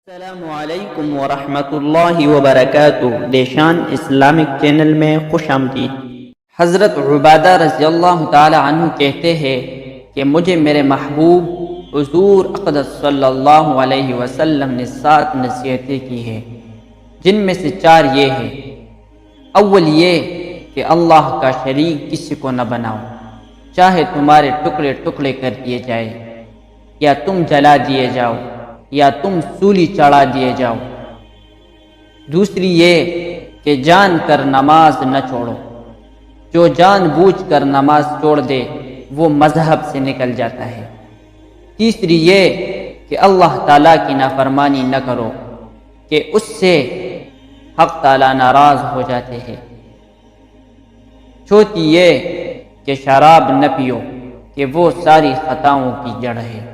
السلام علیکم ورحمۃ اللہ وبرکاتہ۔ دیشان اسلامک چینل میں خوش آمدید۔ حضرت عبادہ رضی اللہ تعالی عنہ کہتے ہیں کہ مجھے میرے محبوب حضور اقدس صلی اللہ علیہ وسلم نے 7 نصیحتیں کی ہیں، جن میں سے 4 یہ ہیں۔ اول یہ کہ اللہ کا شریک کسی کو نہ بناؤ، چاہے تمہارے ٹکڑے ٹکڑے کر دیے جائے، یا تم جلا دیے جاؤ، یا تم سولی چڑھا دیے جاؤ۔ دوسری یہ کہ جان کر نماز نہ چھوڑو، جو جان بوجھ کر نماز چھوڑ دے وہ مذہب سے نکل جاتا ہے۔ تیسری یہ کہ اللہ تعالیٰ کی نافرمانی نہ کرو کہ اس سے حق تعالیٰ ناراض ہو جاتے ہیں۔ چوتھی یہ کہ شراب نہ پیو کہ وہ ساری خطاؤں کی جڑ ہے۔